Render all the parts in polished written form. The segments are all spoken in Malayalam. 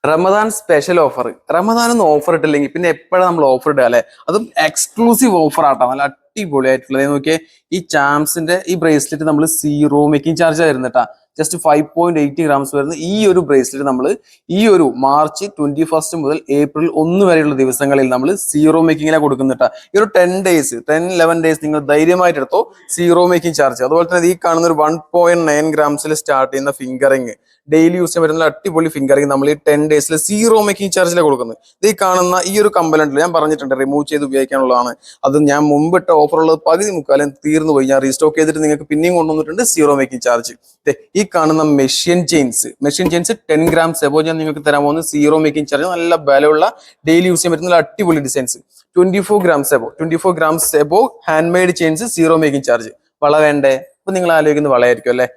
Ramadan special offer. റമദാനൊന്നും ഓഫർ ഇട്ടില്ലെങ്കിൽ പിന്നെ എപ്പോഴും നമ്മൾ ഓഫർ ഇടുക അല്ലെ? അതും എക്സ്ക്ലൂസീവ് ഓഫർ ആട്ടോ, നല്ല അടിപൊളിയായിട്ടുള്ളത്. നോക്കിയേ, ഈ ചാംസിന്റെ ഈ ബ്രേസ്ലെറ്റ് നമ്മൾ സീറോ മേക്കിംഗ് ചാർജ് വരുന്നട്ടാ. ജസ്റ്റ് 5.80 grams വരുന്ന ഈ ഒരു ബ്രേസ്ലെറ്റ് നമ്മൾ ഈ ഒരു മാർച്ച് 21 മുതൽ ഏപ്രിൽ 1 വരെയുള്ള ദിവസങ്ങളിൽ നമ്മൾ സീറോ മേക്കിങ്ങിലാണ് കൊടുക്കുന്നിട്ടാ. ഈ ഒരു 10 11 ഡേയ്സ് നിങ്ങൾ ധൈര്യമായിട്ട് എടുത്തോ, സീറോ മേക്കിംഗ് ചാർജ്. അതുപോലെ തന്നെ ഈ കാണുന്ന ഒരു 1.9 grams സ്റ്റാർട്ട് ചെയ്യുന്ന ഫിംഗറിങ്, ഡെയിലി യൂസ് ചെയ്യാൻ പറ്റുന്ന അടിപൊളി ഫിംഗറിങ് നമ്മൾ ഈ 10 ഡേയ്സിൽ സീറോ മേക്കിംഗ് ചാർജിലാണ് കൊടുക്കുന്നത്. ഈ കാണുന്ന ഈ ഒരു കമ്പലണ്ടിൽ ഞാൻ പറഞ്ഞിട്ടുണ്ട് റിമൂവ് ചെയ്ത് ഉപയോഗിക്കാനുള്ളതാണ്. അത് ഞാൻ മുമ്പിട്ട ഓഫറുള്ളത് പകുതി മുക്കാലും തീർന്നു പോയി. ഞാൻ റീസ്റ്റോക്ക് ചെയ്തിട്ട് നിങ്ങൾക്ക് പിന്നെയും കൊണ്ടുവന്നിട്ടുണ്ട് സീറോ മേക്കിംഗ് ചാർജ്. ഈ കാണുന്ന മെഷീൻ ചെയിൻസ് 10 grams എബോ ഞാൻ നിങ്ങൾക്ക് തരാൻ പോകുന്നത് സീറോ മേക്കിംഗ് ചാർജ്. നല്ല ബലമുള്ള ഡെയിലി യൂസ് ചെയ്യാൻ പറ്റുന്ന അടിപൊളി designs. 24 grams above hand made chains zero making charge. വള വേണ്ടേ? അപ്പൊ നിങ്ങൾ ആലോചിക്കുന്ന വളയായിരിക്കും അല്ലെ?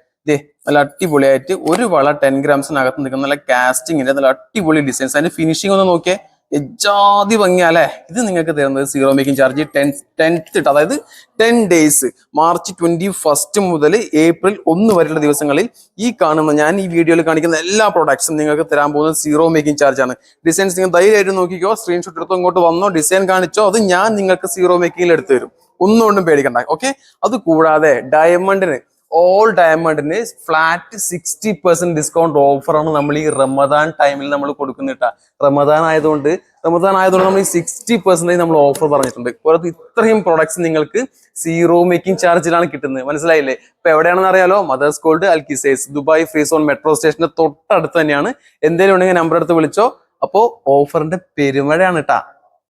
നല്ല അടിപൊളിയായിട്ട് ഒരു വള 10 grams നിൽക്കുന്ന നല്ല കാസ്റ്റിങ്ങിന്റെ നല്ല അടിപൊളി ഡിസൈൻസ്. അതിന്റെ ഫിനിഷിംഗ് ഒന്ന് നോക്കിയേ, എജാതി ഭംഗിയല്ലേ? ഇത് നിങ്ങൾക്ക് തരുന്നത് സീറോ മേക്കിംഗ് ചാർജ് 10th, അതായത് 10 ഡേയ്സ്, മാർച്ച് 21 മുതൽ ഏപ്രിൽ 1 വരെയുള്ള ദിവസങ്ങളിൽ ഈ കാണുന്ന ഞാൻ ഈ വീഡിയോയിൽ കാണിക്കുന്ന എല്ലാ പ്രോഡക്ട്സും നിങ്ങൾക്ക് തരാൻ പോകുന്നത് സീറോ മേക്കിംഗ് ചാർജ് ആണ്. ഡിസൈൻസ് നിങ്ങൾ ധൈര്യമായിട്ട് നോക്കിക്കോ, സ്ക്രീൻഷോട്ട് എടുത്തോ, ഇങ്ങോട്ട് വന്നോ, ഡിസൈൻ കാണിച്ചോ, അത് ഞാൻ നിങ്ങൾക്ക് സീറോ മേക്കിങ്ങിൽ എടുത്തു തരും. ഒന്നുകൊണ്ടും പേടിക്കണ്ട. ഓക്കെ, അത് കൂടാതെ ഓൾ ഡയമണ്ടിന് ഫ്ലാറ്റ് 60% ഡിസ്കൗണ്ട് ഓഫറാണ് നമ്മൾ ഈ റമദാൻ ടൈമിൽ നമ്മൾ കൊടുക്കുന്നിട്ടാ. റമദാൻ ആയതുകൊണ്ട് നമ്മൾ ഈ 60% നമ്മൾ ഓഫർ പറഞ്ഞിട്ടുണ്ട്. പുറത്ത് ഇത്രയും പ്രൊഡക്ട്സ് നിങ്ങൾക്ക് സീറോ മേക്കിംഗ് ചാർജിലാണ് കിട്ടുന്നത്. മനസ്സിലായില്ലേ? ഇപ്പൊ എവിടെയാണെന്ന് അറിയാലോ? Mother's Gold, Al Qusais, Dubai free zone metro സ്റ്റേഷന്റെ തൊട്ടടുത്ത് തന്നെയാണ്. എന്തെങ്കിലും ഉണ്ടെങ്കിൽ നമ്പർ എടുത്ത് വിളിച്ചോ. അപ്പോ ഓഫറിന്റെ പെരുമഴയാണ് കേട്ടാ.